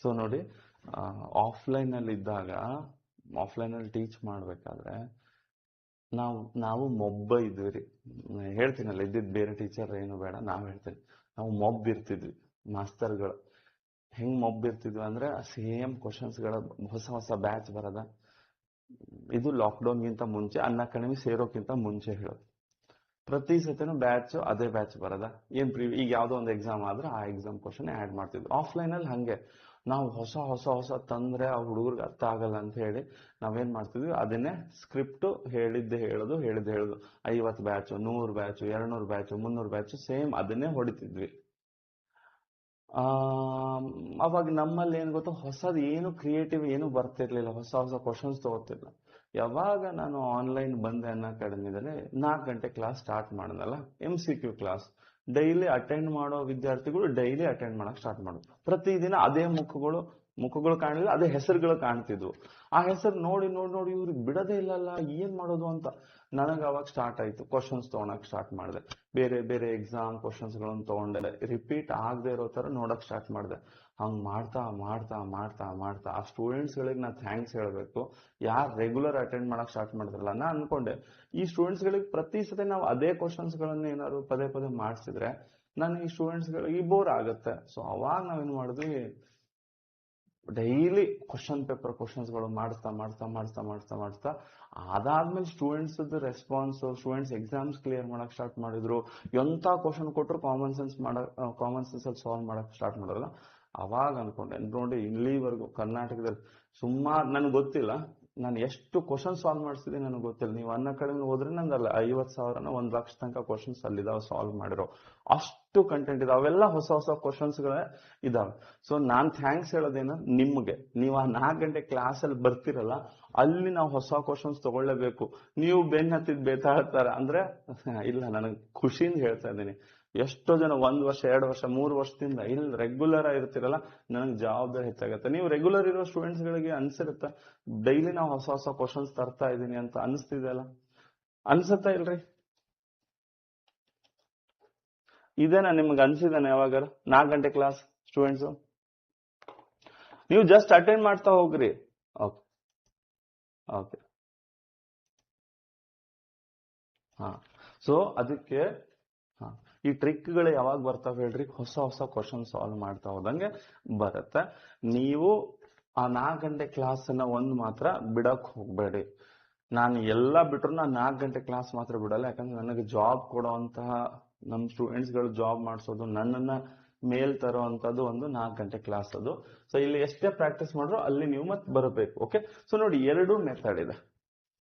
So ನೋಡಿ, offline ಅಲ್ಲಿ ಇದ್ದಾಗ, ಆಫ್ಲೈನ್ ಅಲ್ಲಿ ಟೀಚ್ ಮಾಡ್ಬೇಕಾದ್ರೆ ನಾವು ಮೊಬ್ಬ ಇದ್ವಿ ರೀ. ಹೇಳ್ತೀನಲ್ಲ, ಇದ್ದಿದ್ದು ಬೇರೆ ಟೀಚರ್ ಏನು ಬೇಡ, ನಾವ್ ಹೇಳ್ತೀವಿ ನಾವು ಮೊಬ್ ಇರ್ತಿದ್ವಿ. ಮಾಸ್ತರ್ಗಳು ಹೆಂಗ್ ಮೊಬ್ ಇರ್ತಿದ್ವಿ ಅಂದ್ರೆ ಸೇಮ್ ಕ್ವಶನ್ಸ್ಗಳ ಹೊಸ ಹೊಸ ಬ್ಯಾಚ್ ಬರದ. ಇದು ಲಾಕ್ಡೌನ್ಗಿಂತ ಮುಂಚೆ, ಅನ್ ಅಕಾಡೆಮಿ ಸೇರೋಕ್ಕಿಂತ ಮುಂಚೆ ಹೇಳೋದು. ಪ್ರತಿ ಸತಿನೂ ಬ್ಯಾಚ್ ಅದೇ ಬ್ಯಾಚ್ ಬರದ. ಈಗ ಯಾವ್ದೋ ಒಂದು ಎಕ್ಸಾಮ್ ಆದ್ರೆ ಆ ಎಕ್ಸಾಮ್ ಕ್ವಶನ್ ಆಡ್ ಮಾಡ್ತಿದ್ವಿ. ಆಫ್ಲೈನ್ ಅಲ್ಲಿ ಹಂಗೆ ನಾವು ಹೊಸ ಹೊಸ ಹೊಸ ತಂದ್ರೆ ಆ ಹುಡುಗರ್ಗೆ ಅರ್ಥ ಆಗಲ್ಲ ಅಂತ ಹೇಳಿ ನಾವೇನ್ ಮಾಡ್ತಿದ್ವಿ, ಅದನ್ನೇ ಸ್ಕ್ರಿಪ್ಟ್ ಹೇಳಿದ್ದೆ ಹೇಳೋದು 50 batch, 100 batch, 200 batch, 300 batch same ಅದನ್ನೇ ಹೊಡಿತಿದ್ವಿ. ಅವಾಗ ನಮ್ಮಲ್ಲಿ ಏನ್ ಗೊತ್ತಾ, ಹೊಸದು ಏನು ಕ್ರಿಯೇಟಿವ್ ಏನು ಬರ್ತಿರ್ಲಿಲ್ಲ, ಹೊಸ ಹೊಸ ಕ್ವಶನ್ಸ್ ತಗೋತಿರ್ಲಿಲ್ಲ. ಯಾವಾಗ ನಾನು ಆನ್ಲೈನ್ ಬಂದೆ ಅನ್ ಅಕಾಡೆಮಿದಲ್ಲಿ 4 ಗಂಟೆ ಕ್ಲಾಸ್ ಸ್ಟಾರ್ಟ್ ಮಾಡಿದ್ನಲ್ಲ, MCQ ಕ್ಲಾಸ್ ಡೈಲಿ ಅಟೆಂಡ್ ಮಾಡೋ ವಿದ್ಯಾರ್ಥಿಗಳು ಡೈಲಿ ಅಟೆಂಡ್ ಮಾಡಕ್ ಸ್ಟಾರ್ಟ್ ಮಾಡೋದು. ಪ್ರತಿದಿನ ಅದೇ ಮುಖಗಳು ಕಾಣಲಿಲ್ಲ, ಅದೇ ಹೆಸರುಗಳು ಕಾಣ್ತಿದ್ವು. ಆ ಹೆಸರು ನೋಡಿ ನೋಡಿ ನೋಡಿ ಇವ್ರಿಗೆ ಬಿಡದೇ ಇಲ್ಲಲ್ಲ, ಏನ್ ಮಾಡೋದು ಅಂತ ನನಗೆ ಅವಾಗ ಸ್ಟಾರ್ಟ್ ಆಯ್ತು. ಕ್ವಶನ್ಸ್ ತಗೊಳಕ್ ಸ್ಟಾರ್ಟ್ ಮಾಡಿದೆ, ಬೇರೆ ಬೇರೆ ಎಕ್ಸಾಮ್ ಕ್ವಶನ್ಸ್ ಗಳನ್ನ ತಗೊಂಡೆ, ರಿಪೀಟ್ ಆಗದೆ ಇರೋ ತರ ನೋಡಕ್ ಸ್ಟಾರ್ಟ್ ಮಾಡಿದೆ. ಹಂಗ್ ಮಾಡ್ತಾ ಮಾಡ್ತಾ ಮಾಡ್ತಾ ಮಾಡ್ತಾ ಆ ಸ್ಟೂಡೆಂಟ್ಸ್ ಗಳಿಗೆ ನಾನು ಥ್ಯಾಂಕ್ಸ್ ಹೇಳ್ಬೇಕು. ಯಾರು ರೆಗ್ಯುಲರ್ ಅಟೆಂಡ್ ಮಾಡಕ್ ಸ್ಟಾರ್ಟ್ ಮಾಡಿದ್ರಲ್ಲ, ನಾ ಅನ್ಕೊಂಡೆ ಈ ಸ್ಟೂಡೆಂಟ್ಸ್ ಗಳಿಗೆ ಪ್ರತಿ ಸತಿ ನಾವು ಅದೇ ಕ್ವಶನ್ಸ್ ಗಳನ್ನ ಏನಾದ್ರು ಪದೇ ಪದೇ ಮಾಡಿಸಿದ್ರೆ ನಾನು ಈ ಸ್ಟೂಡೆಂಟ್ಸ್ ಗಳಿಗೆ ಬೋರ್ ಆಗುತ್ತೆ. ಸೊ ಅವಾಗ ನಾವೇನ್ ಮಾಡಿದ್ವಿ, ಡೈಲಿ ಕ್ವಶನ್ಸ್ ಗಳು ಮಾಡಿಸ್ತಾ ಮಾಡ್ತಾ ಮಾಡ್ತಾ ಮಾಡ್ತಾ ಮಾಡ್ತಾ ಅದಾದ್ಮೇಲೆ students response, students exams clear ಮಾಡಕ್ ಸ್ಟಾರ್ಟ್ ಮಾಡಿದ್ರು. ಎಂತ ಕ್ವಶನ್ ಕೊಟ್ಟರು ಕಾಮನ್ ಸೆನ್ಸ್ ಅಲ್ಲಿ ಸಾಲ್ವ್ ಮಾಡಕ್ ಸ್ಟಾರ್ಟ್ ಮಾಡಿದ್ರಲ್ಲ, ಅವಾಗ ಅನ್ಕೊಂಡೆ ನೋಡಿ, ಇಲ್ಲಿವರೆಗೂ ಕರ್ನಾಟಕದಲ್ಲಿ ಸುಮಾರು ನನಗೆ ಗೊತ್ತಿಲ್ಲ ನಾನು ಎಷ್ಟು ಕ್ವಶನ್ ಸಾಲ್ವ್ ಮಾಡಿಸಿದೆ ನನಗೆ ಗೊತ್ತಿಲ್ಲ. ನೀವು ಅನ್ ಅಕಾಡೆಮಿ ಹೋದ್ರೆ ನಂದಲ್ಲ 50,000 1 ಲಕ್ಷ ತನಕ ಕ್ವಶನ್ಸ್ ಅಲ್ಲಿದಾವೆ ಸಾಲ್ವ್ ಮಾಡಿರೋ. ಅಷ್ಟು ಕಂಟೆಂಟ್ ಇದಾವೆ, ಅವೆಲ್ಲ ಹೊಸ ಹೊಸ ಕ್ವಶನ್ಸ್ಗಳೇ ಇದಾವೆ. ಸೊ ನಾನ್ ಥ್ಯಾಂಕ್ಸ್ ಹೇಳೋದೇನು ನಿಮ್ಗೆ, ನೀವು ಆ 4 ಗಂಟೆ ಕ್ಲಾಸ್ ಅಲ್ಲಿ ಬರ್ತಿರಲ್ಲ, ಅಲ್ಲಿ ನಾವು ಹೊಸ ಕ್ವಶನ್ಸ್ ತಗೊಳ್ಳೇಬೇಕು. ನೀವು ಬೆನ್ ಹತ್ತಿದ್ ಬೇತಾಳ್ತಾರ ಅಂದ್ರೆ ಇಲ್ಲ, ನನಗೆ ಖುಷಿಯಿಂದ ಹೇಳ್ತಾ ಇದ್ದೀನಿ. ಎಷ್ಟೋ ಜನ 1 ವರ್ಷ 2 ವರ್ಷ 3 ವರ್ಷದಿಂದ ಇಲ್ಲಿ ರೆಗ್ಯುಲರ್ ಆಗಿರ್ತಿರಲ್ಲ, ನನಗೆ ಜವಾಬ್ದಾರಿ ಹೆಚ್ಚಾಗತ್ತೆ. ನೀವು ರೆಗ್ಯುಲರ್ ಇರೋ ಸ್ಟೂಡೆಂಟ್ಸ್ ಗಳಿಗೆ ಅನ್ಸಿರುತ್ತ ಡೈಲಿ ನಾವು ಹೊಸ ಹೊಸ ಕ್ವಶನ್ಸ್ ತರ್ತಾ ಇದೀನಿ ಅಂತ ಅನಿಸ್ತಿದೆಯಲ್ಲ, ಅನ್ಸುತ್ತಾ ಇಲ್ರಿ? ಇದೇನಾ ನಿಮ್ಗೆ ಅನ್ಸಿದಾನೆ ಯಾವಾಗಾರ 4 ಗಂಟೆ ಕ್ಲಾಸ್ ಸ್ಟೂಡೆಂಟ್ಸ್? ನೀವು ಜಸ್ಟ್ ಅಟೆಂಡ್ ಮಾಡ್ತಾ ಹೋಗ್ರಿ. ಓಕೆ ಓಕೆ ಹಾ. ಸೊ ಅದಕ್ಕೆ ಈ ಟ್ರಿಕ್ಗಳು ಯಾವಾಗ ಬರ್ತಾವ ಹೇಳ್ರಿ, ಹೊಸ ಹೊಸ ಕ್ವಶನ್ ಸಾಲ್ವ್ ಮಾಡ್ತಾ ಹೋದಂಗೆ ಬರುತ್ತೆ. ನೀವು ಆ 4 ಗಂಟೆ ಕ್ಲಾಸ್ ಅನ್ನ ಮಾತ್ರ ಬಿಡಕ್ ಹೋಗ್ಬೇಡಿ. ನಾನು ಎಲ್ಲ ಬಿಟ್ರು ನಾನು 4 ಗಂಟೆ ಕ್ಲಾಸ್ ಮಾತ್ರ ಬಿಡಲ್ಲ. ಯಾಕಂದ್ರೆ ನನಗೆ ಜಾಬ್ ಕೊಡುವಂತಹ ನಮ್ಮ ಸ್ಟೂಡೆಂಟ್ಸ್ ಗಳು ಜಾಬ್ ಮಾಡಿಸೋದು, ನನ್ನನ್ನ ಮೇಲ್ ತರೋ ಅಂತದ್ದು ಒಂದು 4 ಗಂಟೆ ಕ್ಲಾಸ್ ಅದು. ಸೊ ಇಲ್ಲಿ ಎಷ್ಟೇ ಪ್ರಾಕ್ಟೀಸ್ ಮಾಡ್ರು ಅಲ್ಲಿ ನೀವು ಮತ್ತೆ ಬರಬೇಕು. ಓಕೆ, ಸೊ ನೋಡಿ 2 ಮೆಥಡ್ ಇದೆ.